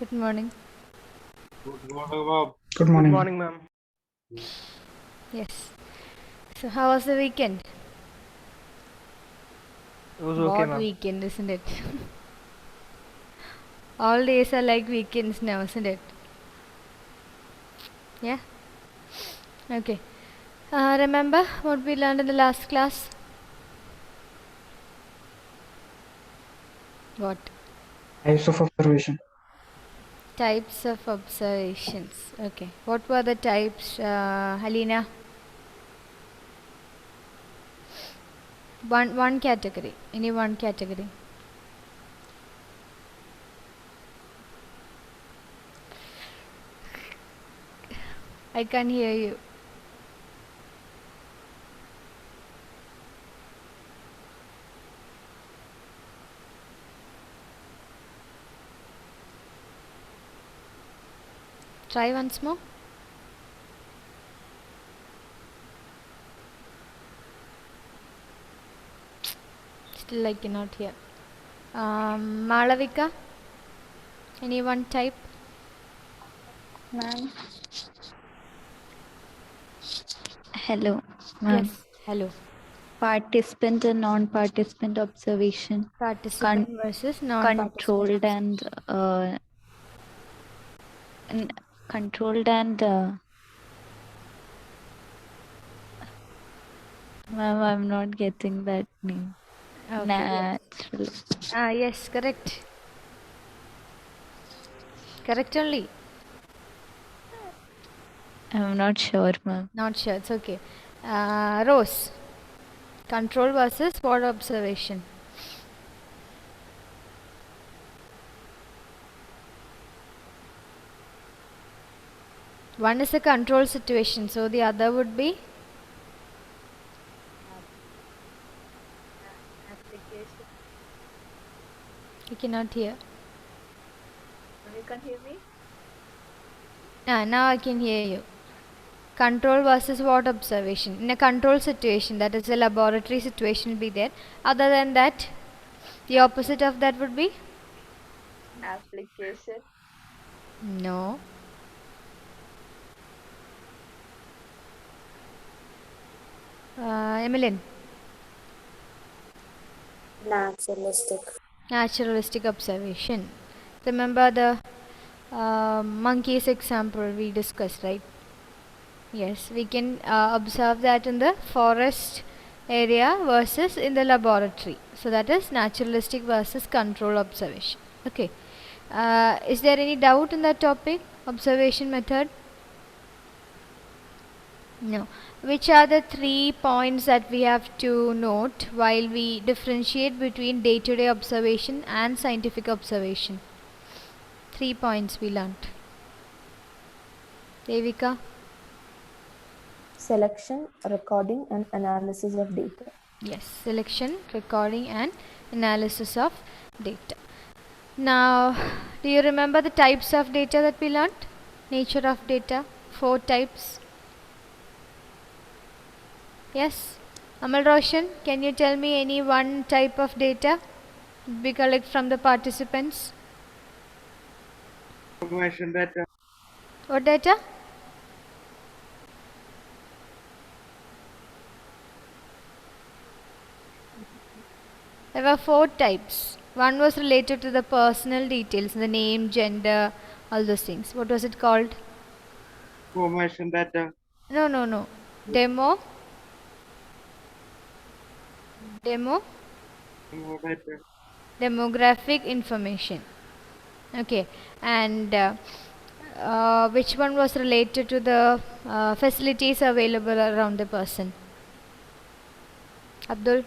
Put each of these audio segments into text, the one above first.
Good morning. Good morning, ma'am. Good Good morning. morning, ma'am. Yes. So how was the weekend? It was okay, What ma'am. weekend, isn't it? All days are like weekends now, isn't it? Yeah? Okay. Remember what we learned in the last class? What? Types of observation. Types of observations. Okay. What were the types, Halina? One category. Any one category. I can't hear you. Try once more. Still I cannot hear. Malavika? Any one type? Ma'am. Hello, ma'am. Yes. Hello. Participant and non-participant observation. Participant versus non-participant. Controlled and controlled and ma'am, I'm not getting that name. Okay. Natural. Yes, correct. Correct only. I'm not sure, ma'am. Not sure. It's okay. Rose. Control versus what observation? One is a control situation, so the other would be Application. you cannot hear. You can hear me? Now I can hear you. Control versus what observation? In a control situation, that is a laboratory situation, will be there. Other than that, the opposite of that would be Application. no. Emmeline. Naturalistic observation. Remember the monkeys example we discussed, right? Yes, we can observe that in the forest area versus in the laboratory. So that is naturalistic versus control observation. Okay. Is there any doubt in that topic? Observation method? No. Which are the 3 points that we have to note while we differentiate between day-to-day observation and scientific observation? 3 points we learnt. Devika? Selection, recording, and analysis of data. Yes, selection, recording, and analysis of data. Now, do you remember the types of data that we learnt? Nature of data, 4 types. Yes, Amal Roshan, can you tell me any one type of data we collect from the participants? Information data. What data? There were 4 types. One was related to the personal details, the name, gender, all those things. What was it called? Information data. No. Demo. Demo data. Demographic information. Okay. And which one was related to the facilities available around the person? Abdul?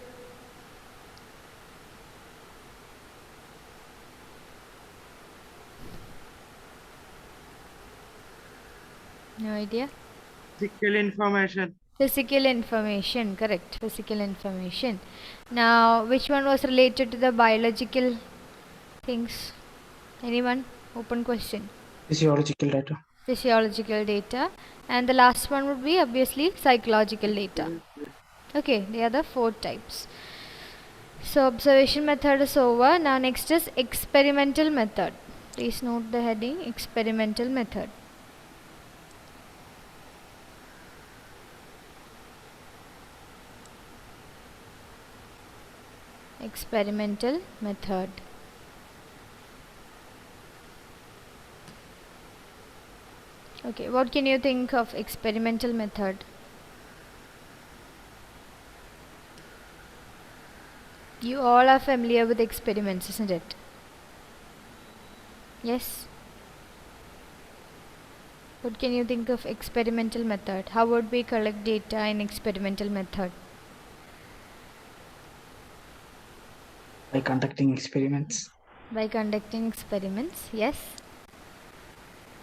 No idea. Physical information. Physical information, correct. Physical information. Now, which one was related to the biological things? Anyone? Open question. Physiological data. Physiological data. And the last one would be obviously psychological data. Okay, the other 4 types. So, observation method is over. Now, next is experimental method. Please note the heading experimental method. Experimental method. Okay, what can you think of experimental method? You all are familiar with experiments, isn't it? Yes. What can you think of experimental method? How would we collect data in experimental method? By conducting experiments. By conducting experiments, yes.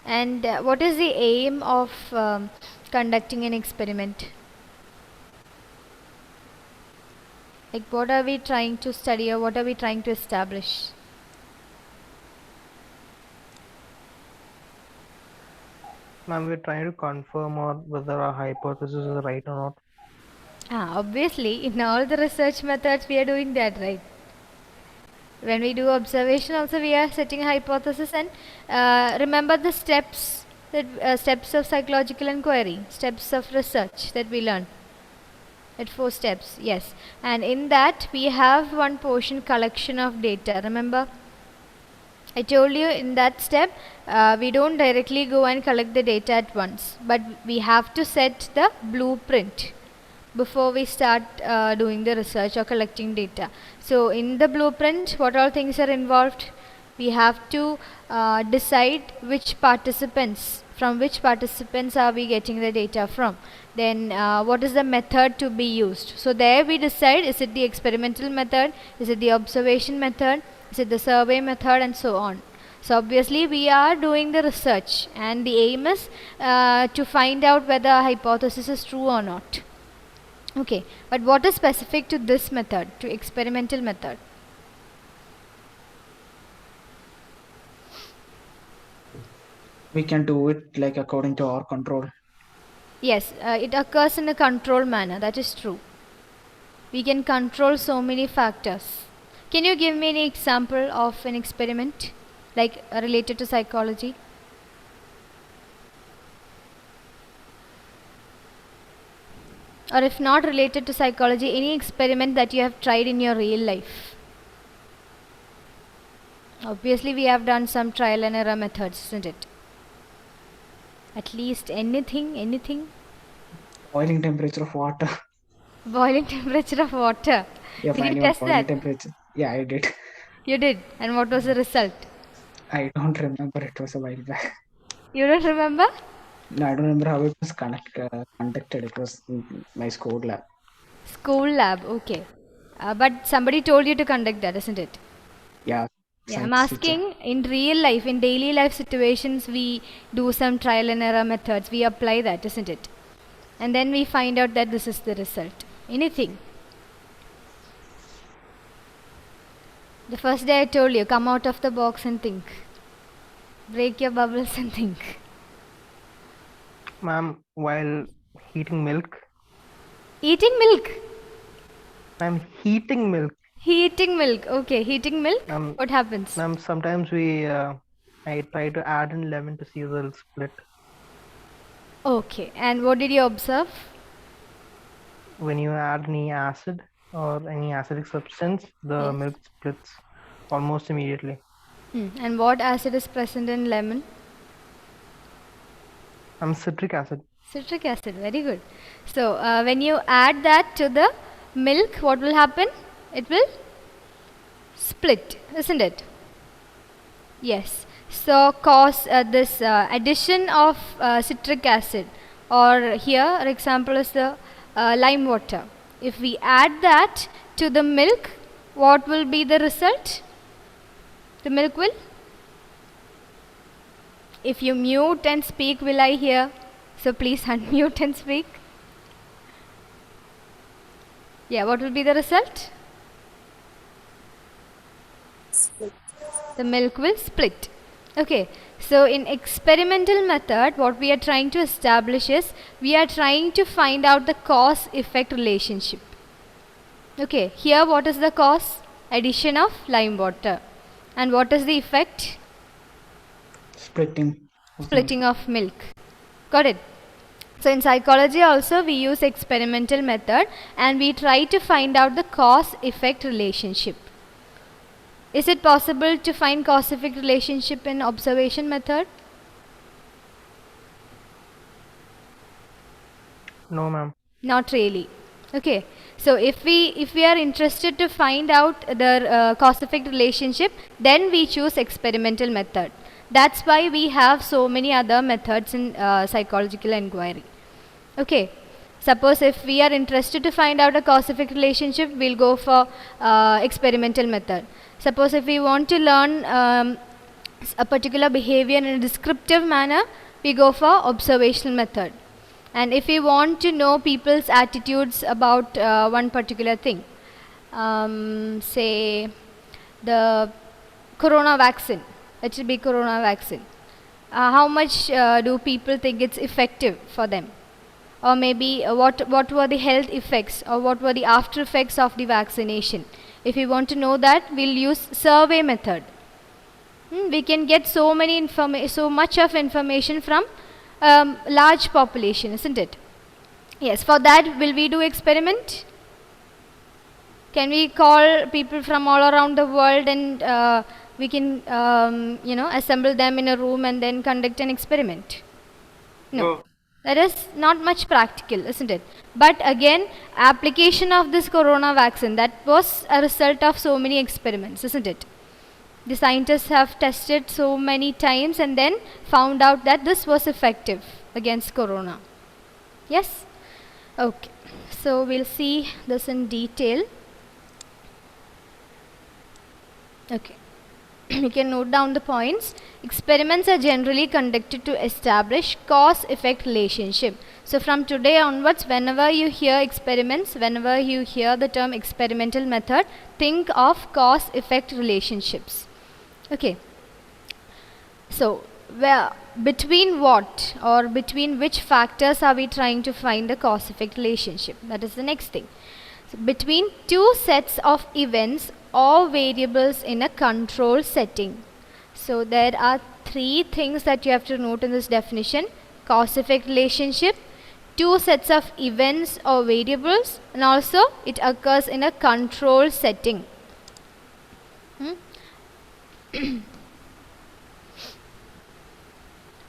And what is the aim of conducting an experiment? Like, what are we trying to study or what are we trying to establish? Ma'am, we're trying to confirm or whether our hypothesis is right or not. Obviously, in all the research methods, we are doing that, right? When we do observation, also we are setting a hypothesis, and remember the steps that steps of psychological inquiry, steps of research that we learn. At 4 steps, yes. And in that, we have one portion collection of data. Remember, I told you in that step, we don't directly go and collect the data at once, but we have to set the blueprint before we start doing the research or collecting data. So in the blueprint, what all things are involved? We have to decide from which participants are we getting the data from. Then what is the method to be used? So there we decide, is it the experimental method, is it the observation method, is it the survey method, and so on. So obviously we are doing the research, and the aim is to find out whether a hypothesis is true or not. Okay, but what is specific to this method, to experimental method? We can do it like according to our control. Yes, it occurs in a controlled manner, that is true. We can control so many factors. Can you give me any example of an experiment, like related to psychology? Or if not related to psychology, any experiment that you have tried in your real life? Obviously, we have done some trial and error methods, isn't it? At least anything. Boiling temperature of water. Boiling temperature of water. Yeah, Did you finding test boiling that? temperature. Yeah, I did. You did. And what was the result? I don't remember. It was a while back. You don't remember? No, I don't remember how it was conducted. It was in my school lab. School lab, okay. But somebody told you to conduct that, isn't it? Yeah. Yeah, I'm science teacher. asking, in real life, in daily life situations, we do some trial and error methods. We apply that, isn't it? And then we find out that this is the result. Anything. The first day I told you, come out of the box and think. Break your bubbles and think. Ma'am, while heating milk, Eating milk. I'm heating milk. Heating milk. Okay, heating milk. What happens? Ma'am, sometimes I try to add in lemon to see the split. Okay, and what did you observe? When you add any acid or any acidic substance, the Yes. milk splits almost immediately. And what acid is present in lemon? Citric acid. Citric acid, very good. So, when you add that to the milk, what will happen? It will split, isn't it? Yes. So, cause this addition of citric acid, or here, for example, is the lime water. If we add that to the milk, what will be the result? The milk will? If you mute and speak, will I hear? So please unmute and speak. Yeah, what will be the result? Split. The milk will split. Okay, so in experimental method, what we are trying to establish is, we are trying to find out the cause-effect relationship. Okay, here what is the cause? Addition of lime water. And what is the effect? Splitting of milk. Got it? So in psychology also we use experimental method and we try to find out the cause-effect relationship. Is it possible to find cause-effect relationship in observation method? No, ma'am. Not really. Okay. So if we are interested to find out the cause-effect relationship, then we choose experimental method. That's why we have so many other methods in psychological inquiry. Okay. Suppose if we are interested to find out a cause-effect relationship, we'll go for experimental method. Suppose if we want to learn a particular behavior in a descriptive manner, we go for observational method. And if we want to know people's attitudes about one particular thing, say the corona vaccine, it should be corona vaccine. How much do people think it's effective for them? Or maybe what were the health effects or what were the after effects of the vaccination? If we want to know that, we'll use survey method. We can get so much of information from large population, isn't it? Yes, for that will we do experiment? Can we call people from all around the world and we can assemble them in a room and then conduct an experiment? No. That is not much practical, isn't it? But again, application of this corona vaccine, that was a result of so many experiments, isn't it? The scientists have tested so many times and then found out that this was effective against corona. Yes? Okay. So we'll see this in detail. Okay. You can note down the points. Experiments are generally conducted to establish cause-effect relationship. So from today onwards, whenever you hear experiments, whenever you hear the term experimental method, think of cause-effect relationships. Okay. So between what or between which factors are we trying to find the cause-effect relationship? That is the next thing. So between two sets of events or variables in a control setting. So there are three things that you have to note in this definition: cause-effect relationship, two sets of events or variables, and also it occurs in a control setting.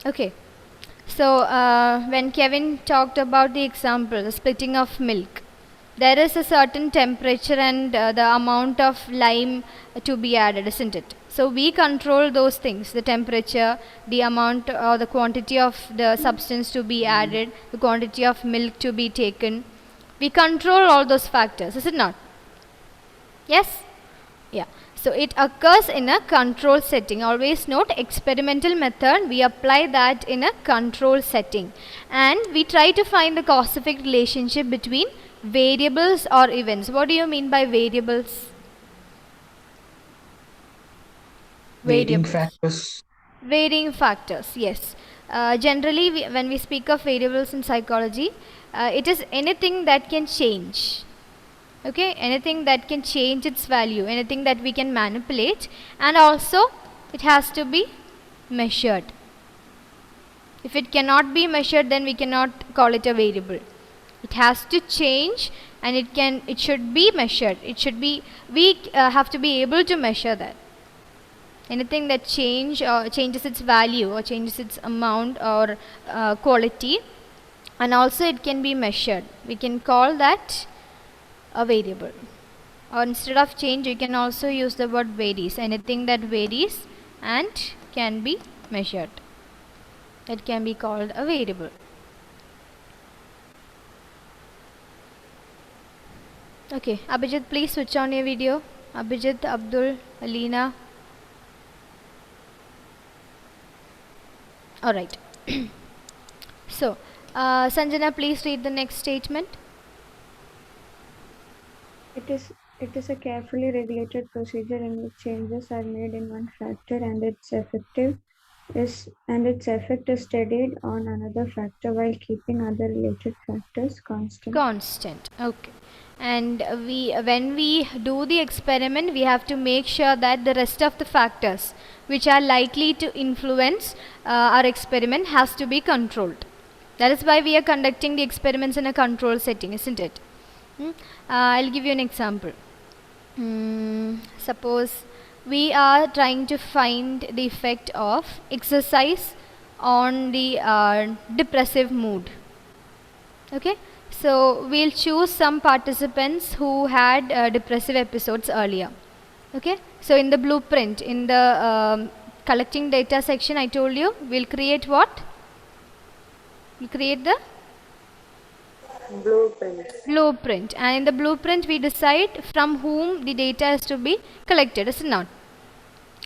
Okay. So when Kevin talked about the example, the splitting of milk, there is a certain temperature and the amount of lime to be added, isn't it? So we control those things: the temperature, the amount or the quantity of the substance to be added, the quantity of milk to be taken. We control all those factors, is it not? Yes? Yeah. So it occurs in a control setting. Always note, experimental method, we apply that in a control setting. And we try to find the cause-effect relationship between variables or events. What do you mean by variables? Varying factors. Varying factors, yes. Generally, when we speak of variables in psychology, it is anything that can change. Okay, anything that can change its value, anything that we can manipulate, and also it has to be measured. If it cannot be measured, then we cannot call it a variable. It has to change and it should be measured. We have to be able to measure that. Anything that changes its value or changes its amount or quality, and also it can be measured. We can call that a variable. Or instead of change, you can also use the word varies. Anything that varies and can be measured, that can be called a variable. Okay, Abhijit, please switch on your video. Abhijit, Abdul, Alina. Alright. So, Sanjana, please read the next statement. It is a carefully regulated procedure in which changes are made in one factor and its effect is studied on another factor while keeping other related factors constant. Constant. Okay. And when we do the experiment, we have to make sure that the rest of the factors which are likely to influence our experiment has to be controlled. That is why we are conducting the experiments in a control setting, isn't it? I'll give you an example. Suppose we are trying to find the effect of exercise on the depressive mood. Okay, so we'll choose some participants who had depressive episodes earlier. Okay, so in the blueprint, in the collecting data section, I told you we'll create what? We'll create the blueprint, and in the blueprint we decide from whom the data is to be collected, is it not?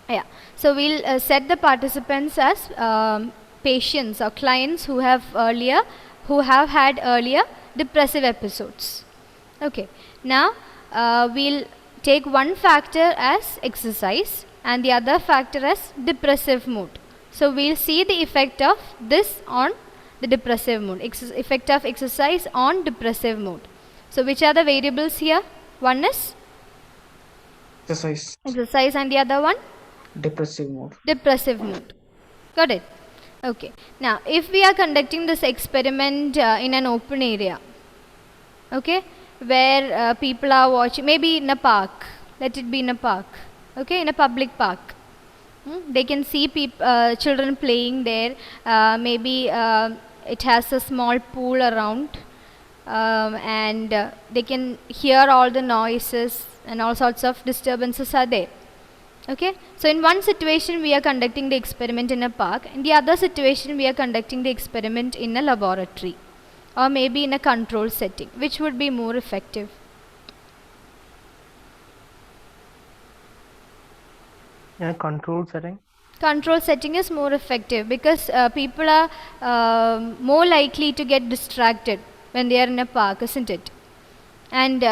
Yeah, so we'll set the participants as patients or clients who have had earlier depressive episodes. Okay, now we'll take one factor as exercise and the other factor as depressive mood. So we'll see the effect of this on the depressive mood, effect of exercise on depressive mood. So which are the variables here? One is exercise and the other one? Depressive mood. Depressive mood. Got it? Okay. Now if we are conducting this experiment in an open area, okay, where people are watching, maybe in a park, let it be in a park, okay, in a public park. They can see children playing there, maybe it has a small pool around, and they can hear all the noises and all sorts of disturbances are there. Okay, so in one situation we are conducting the experiment in a park, in the other situation we are conducting the experiment in a laboratory or maybe in a control setting. Which would be more effective? In a control setting? Control setting is more effective because people are more likely to get distracted when they are in a park, isn't it? And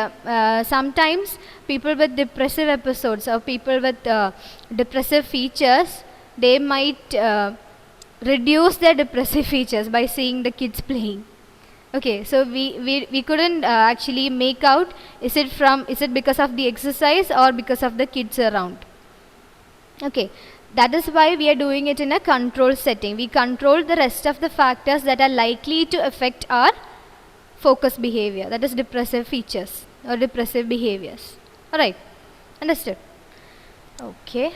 sometimes people with depressive episodes or people with depressive features, they might reduce their depressive features by seeing the kids playing. Okay, so we couldn't actually make out is it because of the exercise or because of the kids around. Okay, that is why we are doing it in a control setting. We control the rest of the factors that are likely to affect our focus behavior, that is depressive features or depressive behaviors. Alright, understood? Okay.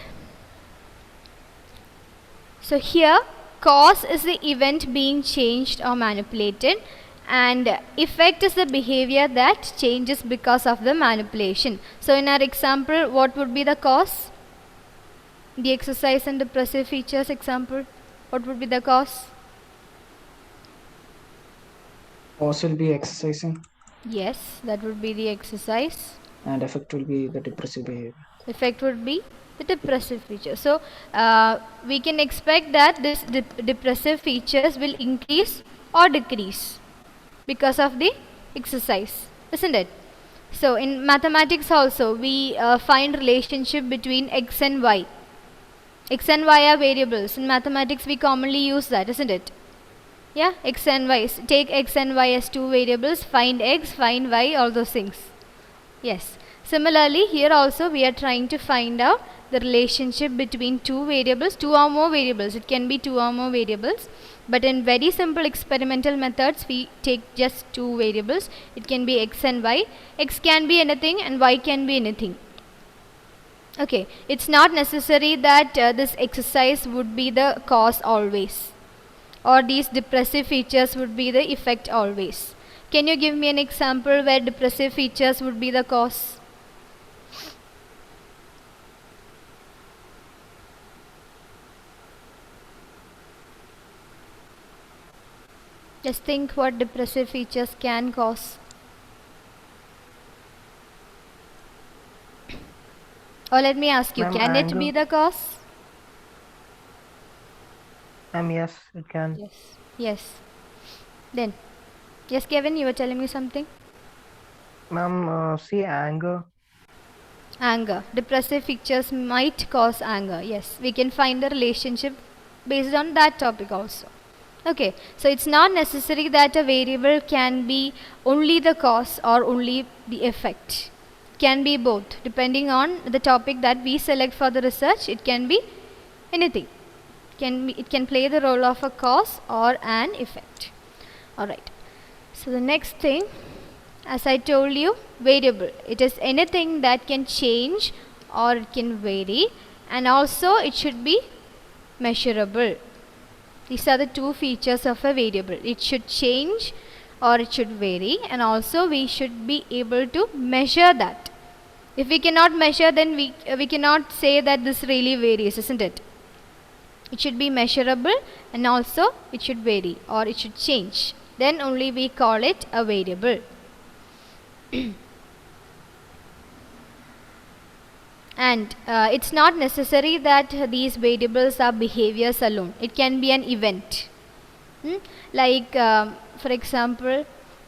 So here cause is the event being changed or manipulated, and effect is the behavior that changes because of the manipulation. So in our example, what would be the cause? The exercise and depressive features example, what would be the cause? Cause will be exercising. Yes, that would be the exercise. And effect will be the depressive behavior. Effect would be the depressive feature. So we can expect that this depressive features will increase or decrease because of the exercise, isn't it? So in mathematics also we find relationship between x and y. X and y are variables. In mathematics we commonly use that, isn't it? Yeah, x and y. Take x and y as two variables, find x, find y, all those things. Yes. Similarly, here also we are trying to find out the relationship between two variables, two or more variables. It can be two or more variables. But in very simple experimental methods, we take just two variables. It can be x and y. X can be anything and y can be anything. Okay, it's not necessary that this exercise would be the cause always, or these depressive features would be the effect always. Can you give me an example where depressive features would be the cause? Just think what depressive features can cause. Or let me ask you, can it be the cause? Yes, it can. Yes. Yes. Then, yes, Kevin, you were telling me something. Ma'am, see anger. Anger. Depressive features might cause anger. Yes, we can find the relationship based on that topic also. Okay, so it's not necessary that a variable can be only the cause or only the effect. It can be both. Depending on the topic that we select for the research, it can be anything. It can play the role of a cause or an effect. Alright. So the next thing, as I told you, variable. It is anything that can change or it can vary, and also it should be measurable. These are the two features of a variable. It should change or it should vary, and also we should be able to measure that. If we cannot measure, then we cannot say that this really varies, isn't it? It should be measurable, and also it should vary or it should change. Then only we call it a variable. And it's not necessary that these variables are behaviors alone. It can be an event. Like for example,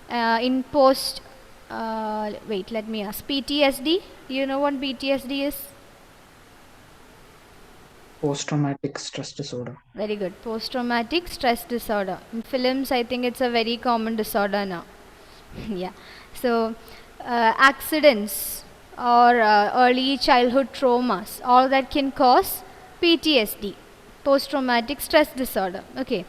in let me ask, PTSD. Do you know what PTSD is? Post-traumatic stress disorder. Very good. Post-traumatic stress disorder. In films, I think it's a very common disorder now. Yeah. So, accidents or early childhood traumas, all that can cause PTSD, post-traumatic stress disorder. Okay.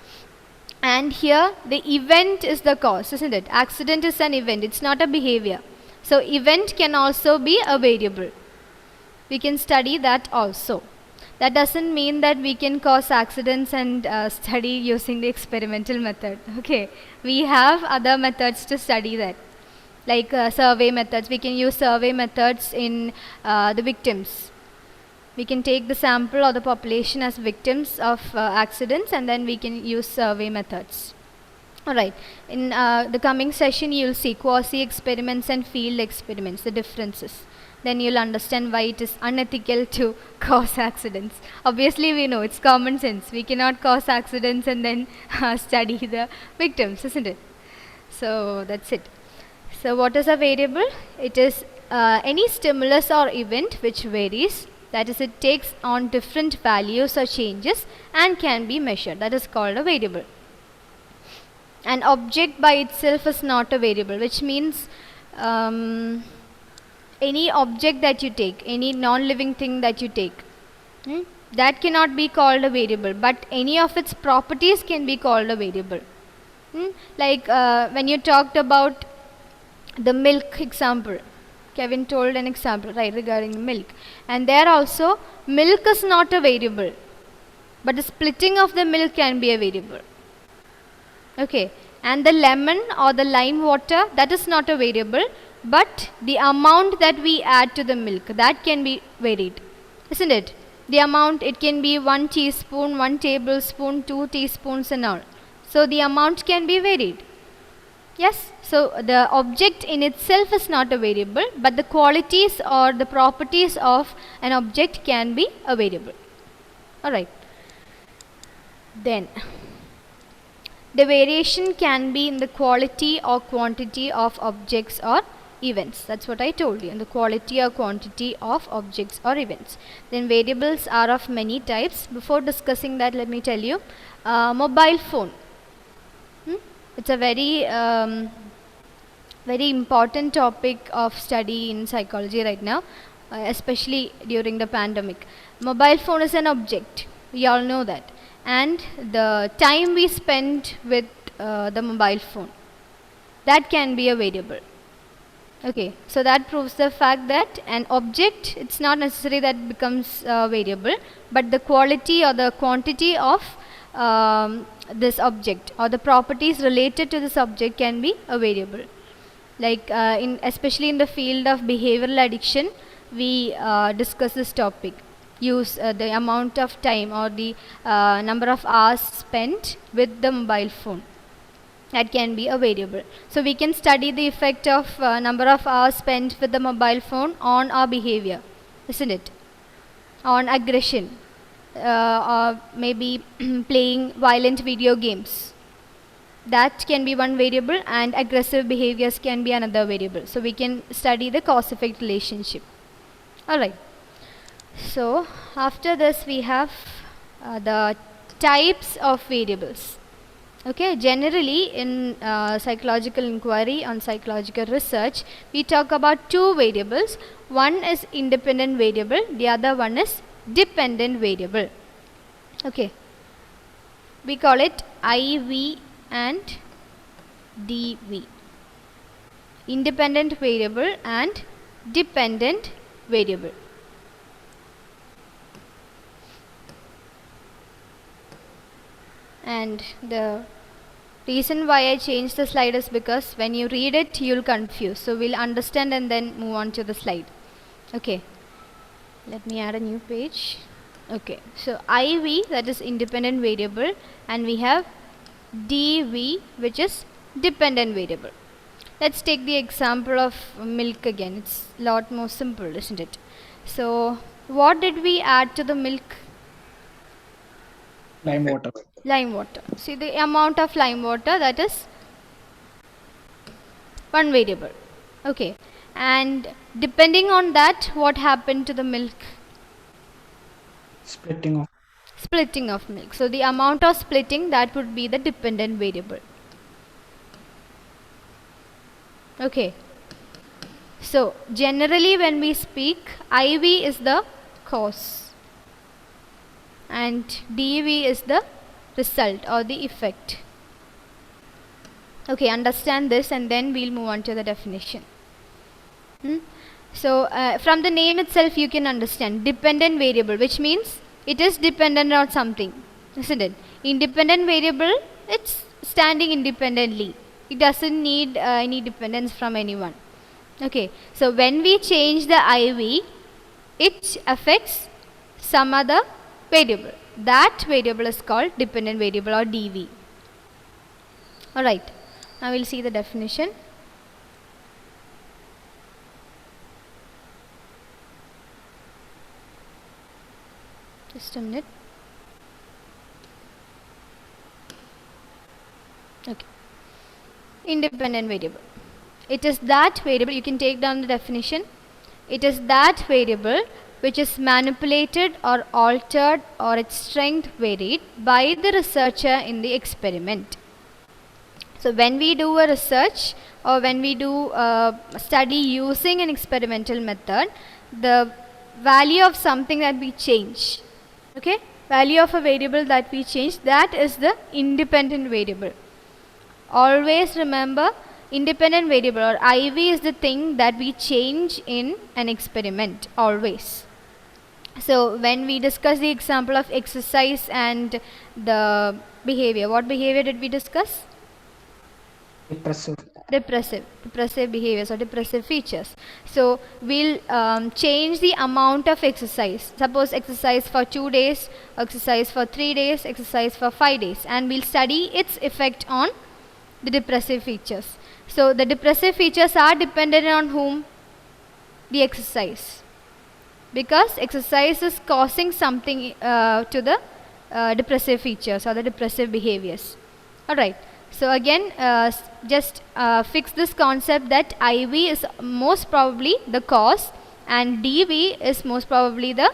And here, the event is the cause, isn't it? Accident is an event. It's not a behavior. So, event can also be a variable. We can study that also. That doesn't mean that we can cause accidents and study using the experimental method. Okay, we have other methods to study that, like survey methods. We can use survey methods in the victims. We can take the sample or the population as victims of accidents, and then we can use survey methods. Alright, in the coming session you will see quasi-experiments and field experiments, the differences. Then you'll understand why it is unethical to cause accidents. Obviously we know it's common sense. We cannot cause accidents and then study the victims, isn't it? So that's it. So what is a variable? It is any stimulus or event which varies. That is, it takes on different values or changes and can be measured. That is called a variable. An object by itself is not a variable, which means any object that you take, any non-living thing that you take, that cannot be called a variable, but any of its properties can be called a variable. Like when you talked about the milk example, Kevin told an example, right, regarding milk. And there also, milk is not a variable, but the splitting of the milk can be a variable. Okay, and the lemon or the lime water, that is not a variable, but the amount that we add to the milk, that can be varied, isn't it? The amount, it can be 1 teaspoon, 1 tablespoon, 2 teaspoons and all. So the amount can be varied. Yes, so the object in itself is not a variable, but the qualities or the properties of an object can be a variable. Alright. Then, the variation can be in the quality or quantity of objects or events. That's what I told you, in the quality or quantity of objects or events. Then variables are of many types. Before discussing that, let me tell you, mobile phone. It's a very important topic of study in psychology right now, especially during the pandemic. Mobile phone is an object. We all know that. And the time we spend with the mobile phone, that can be a variable. Okay, so that proves the fact that an object, it's not necessary that it becomes variable, but the quality or the quantity of this object or the properties related to this object can be a variable. Like especially in the field of behavioral addiction, we discuss this topic. Use the amount of time or the number of hours spent with the mobile phone. That can be a variable. So we can study the effect of number of hours spent with the mobile phone on our behavior, isn't it? On aggression, or maybe playing violent video games. That can be one variable, and aggressive behaviors can be another variable. So we can study the cause-effect relationship. Alright. So after this we have the types of variables. Okay, generally in psychological inquiry on psychological research, we talk about two variables. One is independent variable, the other one is dependent variable. Okay, we call it IV and DV, independent variable and dependent variable. And the reason why I changed the slide is because when you read it, you'll confuse. So we'll understand and then move on to the slide. Okay, let me add a new page. Okay, so IV, that is independent variable, and we have DV, which is dependent variable. Let's take the example of milk again. It's a lot more simple, isn't it? So what did we add to the milk? Lime water. Lime water. See the amount of lime water, that is one variable. Okay, and depending on that, what happened to the milk? Splitting of. Splitting of milk. So the amount of splitting, that would be the dependent variable. Okay, so generally when we speak, IV is the cause and DV is the result or the effect. Okay, understand this and then we'll move on to the definition. So from the name itself you can understand dependent variable, which means it is dependent on something, isn't it? Independent variable, it's standing independently. It doesn't need any dependence from anyone. Okay, so when we change the IV, it affects some other variable. That variable is called dependent variable or DV. Alright, now we'll see the definition. Just a minute. Okay, independent variable. It is that variable, you can take down the definition. It is that variable which is manipulated or altered or its strength varied by the researcher in the experiment. So when we do a research or when we do a study using an experimental method, the value of something that we change, okay, value of a variable that we change, that is the independent variable. Always remember, independent variable or IV is the thing that we change in an experiment, always. So when we discuss the example of exercise and the behavior, what behavior did we discuss? Depressive behaviors or depressive features. So we'll change the amount of exercise. Suppose exercise for 2 days, exercise for 3 days, exercise for 5 days, and we'll study its effect on the depressive features. So the depressive features are dependent on whom? The exercise, because exercise is causing something to the depressive features or the depressive behaviors. Alright, so again just fix this concept that IV is most probably the cause and DV is most probably the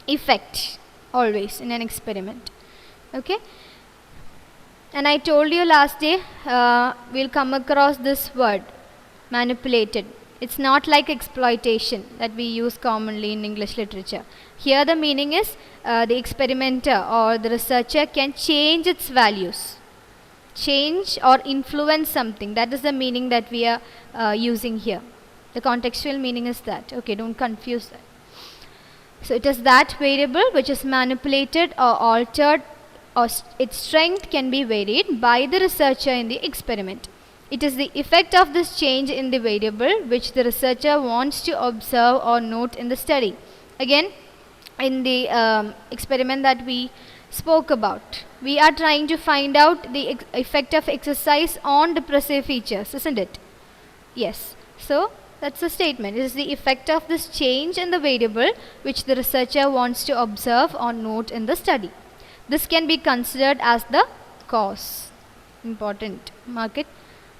effect, always in an experiment. Okay, and I told you last day we'll come across this word, manipulated. It's not like exploitation that we use commonly in English literature. Here the meaning is the experimenter or the researcher can change its values, change or influence something. That is the meaning that we are using here. The contextual meaning is that. Okay, don't confuse that. So it is that variable which is manipulated or altered, or its strength can be varied by the researcher in the experiment. It is the effect of this change in the variable which the researcher wants to observe or note in the study. Again, in the experiment that we spoke about, we are trying to find out the effect of exercise on depressive features, isn't it? Yes. So that's the statement. It is the effect of this change in the variable which the researcher wants to observe or note in the study. This can be considered as the cause. Important. Mark it.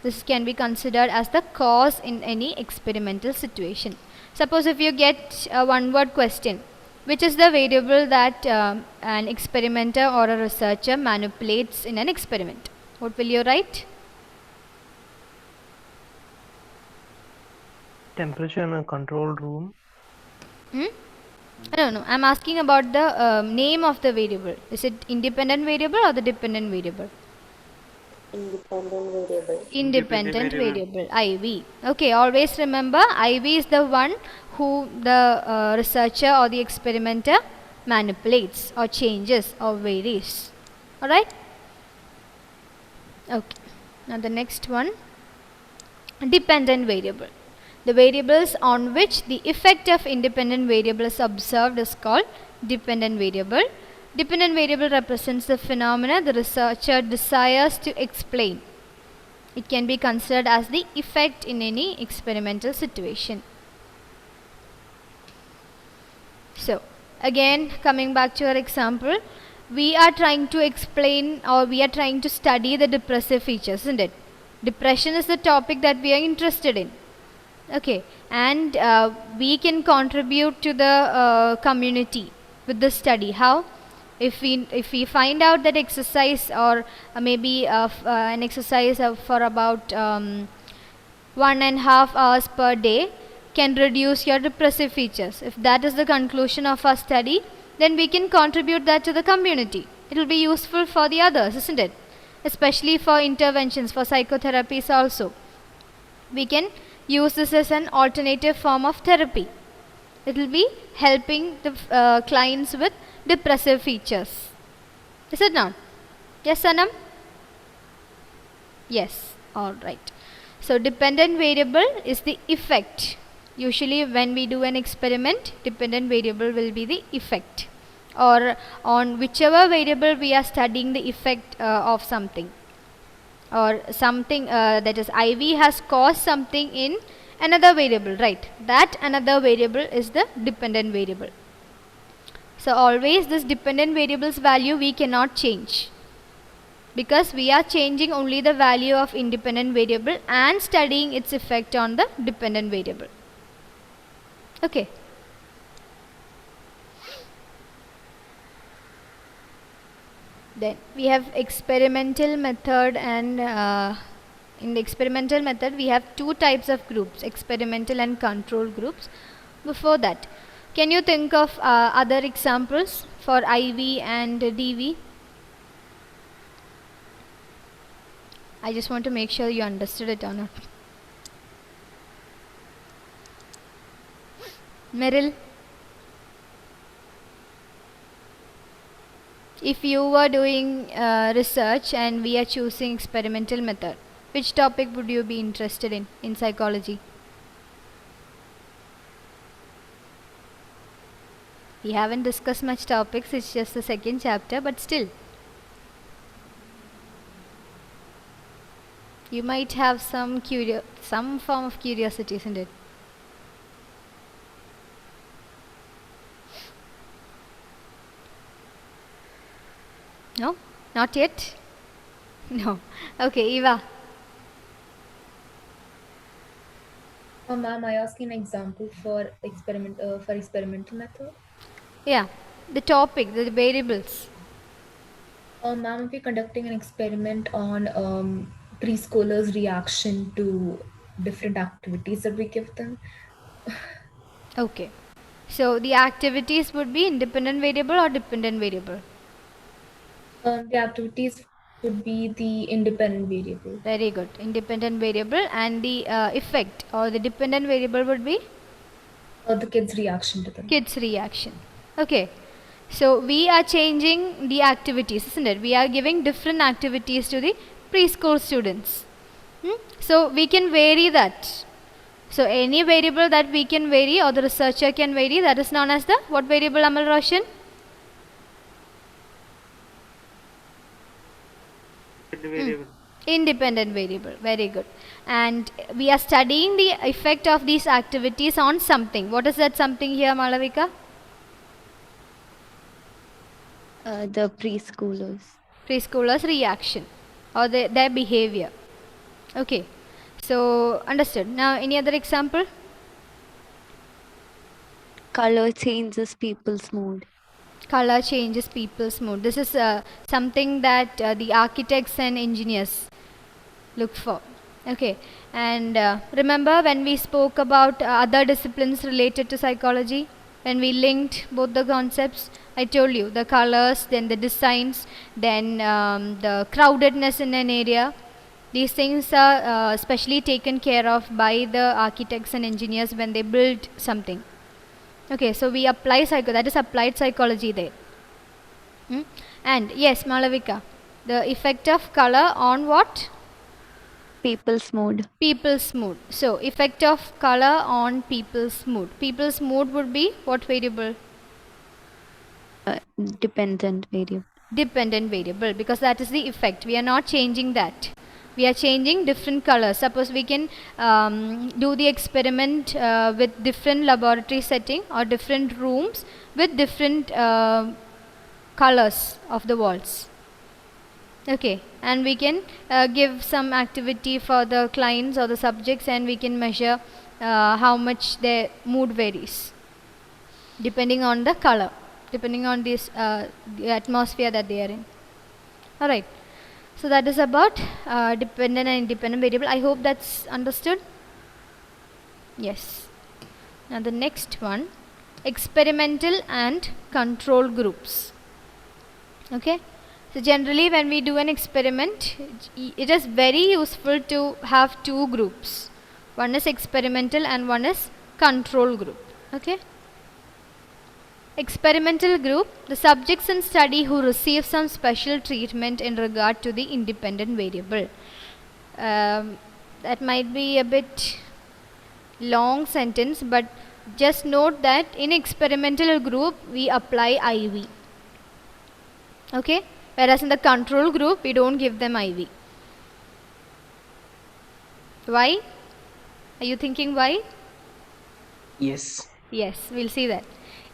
This can be considered as the cause in any experimental situation. Suppose if you get a one-word question, which is the variable that an experimenter or a researcher manipulates in an experiment? What will you write? Temperature in a control room. No, I'm asking about the name of the variable. Is it independent variable or the dependent variable? Independent variable, IV. Okay, always remember IV is the one who the researcher or the experimenter manipulates or changes or varies. Alright? Okay. Now the next one, dependent variable. The variables on which the effect of independent variable is observed is called dependent variable. Dependent variable represents the phenomena the researcher desires to explain. It can be considered as the effect in any experimental situation. So, again coming back to our example, we are trying to explain or we are trying to study the depressive features, isn't it? Depression is the topic that we are interested in. Okay, and we can contribute to the community with the study. How? If we find out that exercise or maybe an exercise for about 1.5 hours per day can reduce your depressive features. If that is the conclusion of our study, then we can contribute that to the community. It will be useful for the others, isn't it? Especially for interventions, for psychotherapies also. We can use this as an alternative form of therapy. It will be helping the clients with depressive features. Is it not? Yes, Sanam? Yes. Alright. So, dependent variable is the effect. Usually when we do an experiment, dependent variable will be the effect, or on whichever variable we are studying the effect of something, or something that is IV has caused something in another variable, right? That another variable is the dependent variable. So always this dependent variable's value we cannot change, because we are changing only the value of independent variable and studying its effect on the dependent variable. Okay. Then we have experimental method, and in the experimental method we have two types of groups, experimental and control groups. Before that, can you think of other examples for IV and DV? I just want to make sure you understood it or not. Meryl? If you were doing research and we are choosing experimental method, which topic would you be interested in psychology? We haven't discussed much topics, it's just the second chapter, but still. You might have some form of curiosity, isn't it? No? Not yet? No. Okay, Eva. Ma'am, I asking an example for experimental method. Yeah, the topic, the variables. Ma'am, if we're conducting an experiment on preschoolers' reaction to different activities that we give them. Okay. So the activities would be independent variable or dependent variable? The activities would be the independent variable. Very good. Independent variable, and the effect or the dependent variable would be? The kids' reaction to them. Kids' reaction. Okay. So we are changing the activities, isn't it? We are giving different activities to the preschool students. So we can vary that. So any variable that we can vary or the researcher can vary, that is known as the what variable, Amal Roshan? Independent variable. Very good. And we are studying the effect of these activities on something. What is that something here, Malavika? The preschoolers. Preschoolers' reaction or their behavior. Okay. So, understood. Now, any other example? Color changes people's mood. Color changes people's mood. This is something that the architects and engineers look for. Okay. And remember when we spoke about other disciplines related to psychology? when we linked both the concepts? I told you the colors, then the designs, then the crowdedness in an area. These things are specially taken care of by the architects and engineers when they build something. Okay, so we apply that is applied psychology there. And yes, Malavika, the effect of color on what? People's mood. People's mood. So effect of color on people's mood. People's mood would be what variable? Dependent variable. Dependent variable, because that is the effect. We are not changing that. We are changing different colors. Suppose we can do the experiment with different laboratory setting or different rooms with different colors of the walls. Okay, and we can give some activity for the clients or the subjects, and we can measure how much their mood varies depending on the color, depending on this the atmosphere that they are in. Alright, so that is about dependent and independent variable. I hope that's understood. Yes. Now the next one, experimental and control groups. Okay, so generally when we do an experiment, it is very useful to have two groups. One is experimental and one is control group. Okay, experimental group, the subjects in study who receive some special treatment in regard to the independent variable. That might be a bit long sentence, but just note that in experimental group we apply IV. Okay, whereas in the control group we don't give them IV. Why? Are you thinking why? Yes. Yes, we'll see that.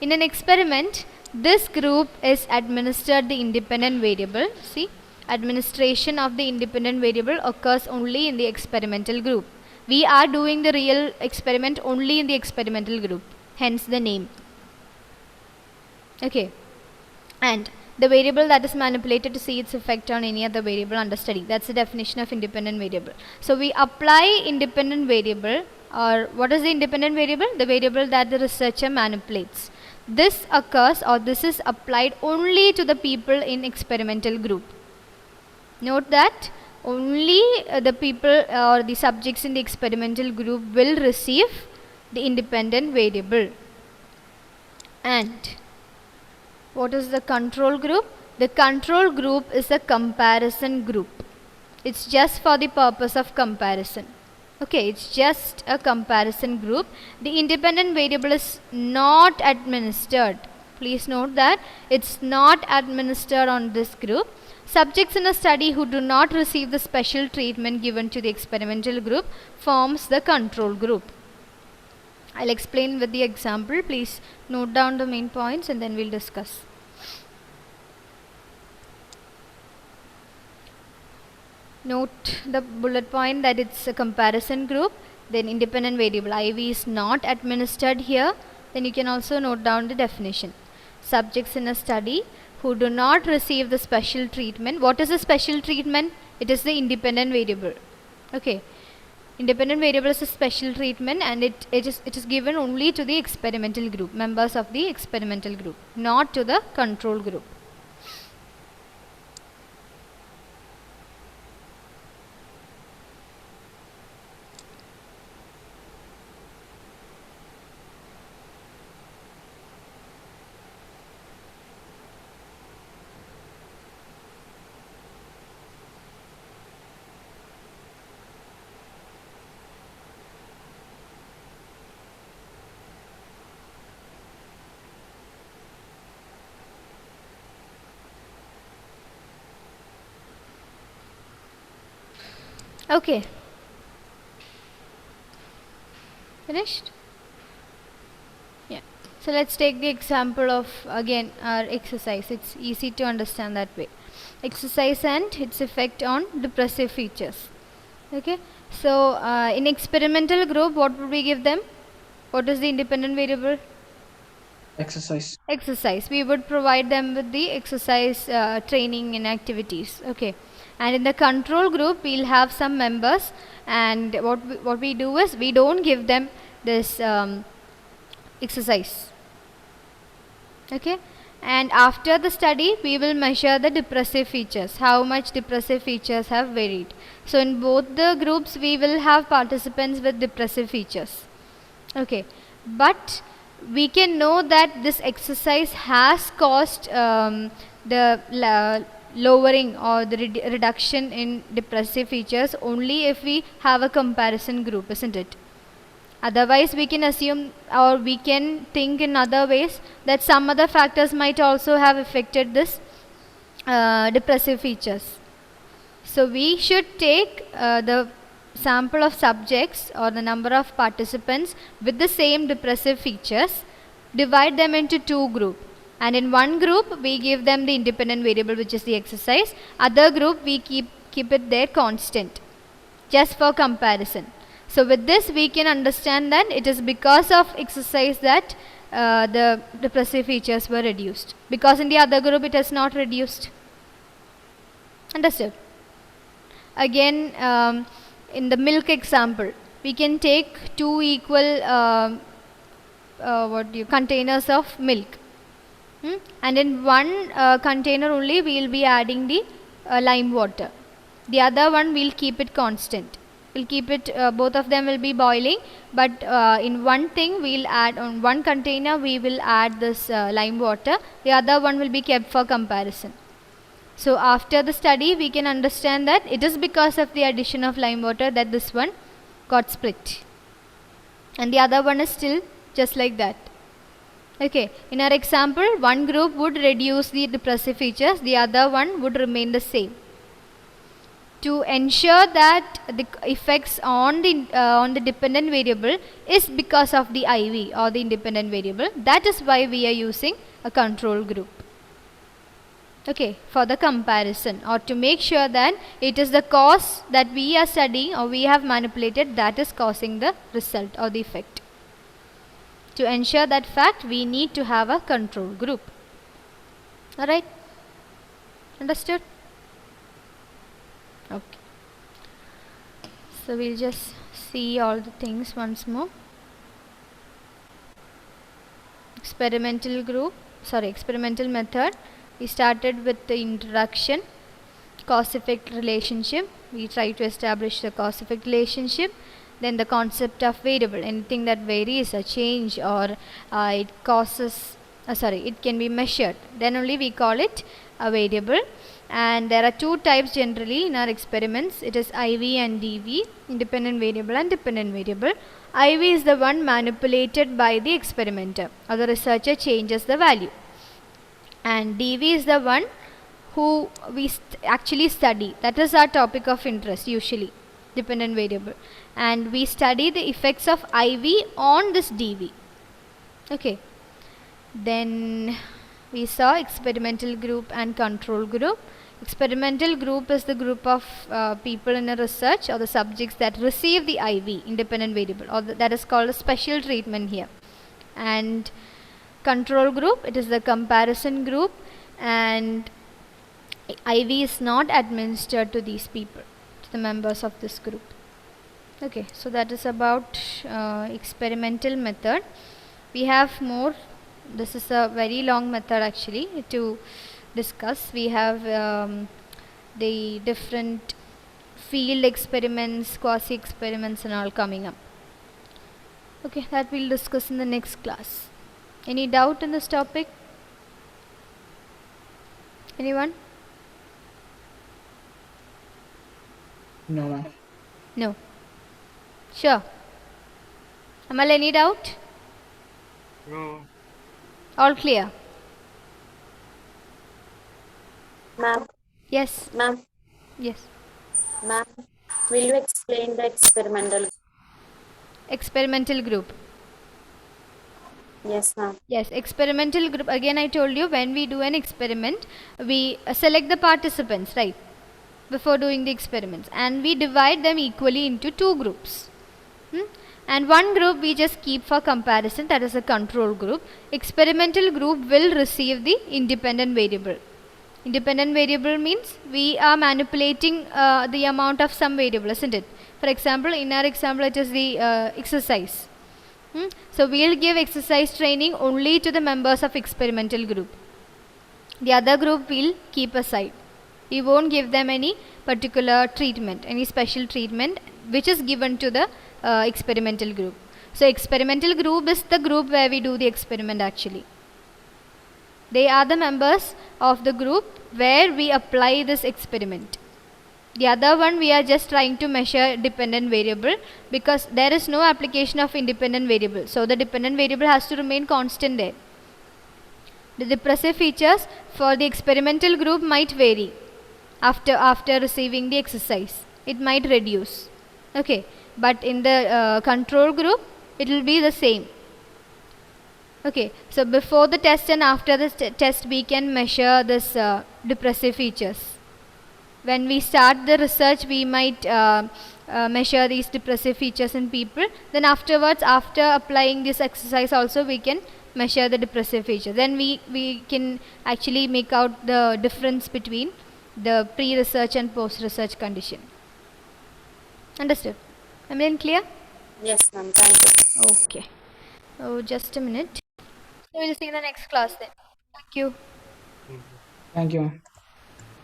In an experiment, this group is administered the independent variable. See, administration of the independent variable occurs only in the experimental group. We are doing the real experiment only in the experimental group, hence the name. Okay, and the variable that is manipulated to see its effect on any other variable under study. That's the definition of independent variable. So we apply independent variable, or what is the independent variable? The variable that the researcher manipulates. This occurs, or this is applied only to the people in experimental group. Note that only the people or the subjects in the experimental group will receive the independent variable. And what is the control group? The control group is a comparison group. It's just for the purpose of comparison. Okay, it's just a comparison group. The independent variable is not administered. Please note that it's not administered on this group. Subjects in a study who do not receive the special treatment given to the experimental group forms the control group. I'll explain with the example. Please note down the main points and then we'll discuss. Note the bullet point that it's a comparison group. Then independent variable IV is not administered here. Then you can also note down the definition. Subjects in a study who do not receive the special treatment. What is the special treatment? It is the independent variable. Okay. Independent variable is a special treatment, and it is given only to the experimental group, members of the experimental group, not to the control group. Okay. Finished? Yeah. So let's take the example of again our exercise. It's easy to understand that way. Exercise and its effect on depressive features. Okay. So in experimental group, what would we give them? What is the independent variable? Exercise. Exercise. We would provide them with the exercise training and activities. Okay. And in the control group, we'll have some members, and what we do is we don't give them this exercise. Okay, and after the study we will measure the depressive features, how much depressive features have varied. So in both the groups we will have participants with depressive features. Okay, but we can know that this exercise has caused the lowering or the reduction in depressive features only if we have a comparison group, isn't it? Otherwise we can assume or we can think in other ways that some other factors might also have affected this depressive features. So we should take the sample of subjects or the number of participants with the same depressive features, divide them into two groups, and in one group we give them the independent variable, which is the exercise. Other group we keep it there constant, just for comparison. So with this we can understand that it is because of exercise that the depressive features were reduced, because in the other group it has not reduced. Understood? Again, in the milk example, we can take two equal containers of milk, and in one container only we will be adding the lime water. The other one we will keep it constant. We'll keep it, both of them will be boiling, but in one thing we will add, on one container we will add this lime water, the other one will be kept for comparison. So after the study we can understand that it is because of the addition of lime water that this one got split, and the other one is still just like that. Okay, in our example one group would reduce the depressive features, the other one would remain the same. To ensure that the effects on the dependent variable is because of the IV or the independent variable, that is why we are using a control group. Okay, for the comparison, or to make sure that it is the cause that we are studying or we have manipulated that is causing the result or the effect. To ensure that fact, we need to have a control group. Alright, understood? Okay, so we'll just see all the things once more. Experimental method. We started with the introduction, cause-effect relationship. We try to establish the cause-effect relationship. Then the concept of variable, anything that varies or change or it causes, it can be measured, then only we call it a variable. And there are two types generally in our experiments. It is IV and DV, independent variable and dependent variable. IV is the one manipulated by the experimenter or the researcher changes the value, and DV is the one who we actually study. That is our topic of interest usually, dependent variable, and we study the effects of IV on this DV. Okay, then we saw experimental group and control group. Experimental group is the group of people in a research or the subjects that receive the IV, independent variable, or that is called a special treatment here. And control group, it is the comparison group, and IV is not administered to these people, to the members of this group. Okay, so that is about experimental method. We have more. This is a very long method actually to discuss. We have the different field experiments, quasi experiments and all coming up. Okay, that we'll discuss in the next class. Any doubt in this topic? Anyone? No, ma'am. No. Sure. Amal, any doubt? No. All clear? Ma'am, Yes. ma'am, Yes. ma'am, will you explain the Experimental group. Yes, ma'am. Yes, experimental group. Again, I told you when we do an experiment, we select the participants, right, before doing the experiments, and we divide them equally into two groups. And one group we just keep for comparison, that is a control group. Experimental group will receive the independent variable. Independent variable means we are manipulating the amount of some variable, isn't it? For example, in our example it is the exercise. So we'll give exercise training only to the members of experimental group. The other group we'll keep aside. We won't give them any particular treatment, any special treatment which is given to the experimental group. So experimental group is the group where we do the experiment actually. They are the members of the group where we apply this experiment. The other one we are just trying to measure dependent variable because there is no application of independent variable. So the dependent variable has to remain constant there. The depressive features for the experimental group might vary after receiving the exercise. It might reduce. Okay, but in the control group it will be the same. Okay, so before the test and after the test we can measure this depressive features. When we start the research we might measure these depressive features in people. Then afterwards, after applying this exercise also we can measure the depressive features. Then we can actually make out the difference between the pre-research and post-research condition. Understood? Am I clear? Yes, ma'am. Thank you. Okay. Oh, just a minute. So we'll see you in the next class then. Thank you. Thank you.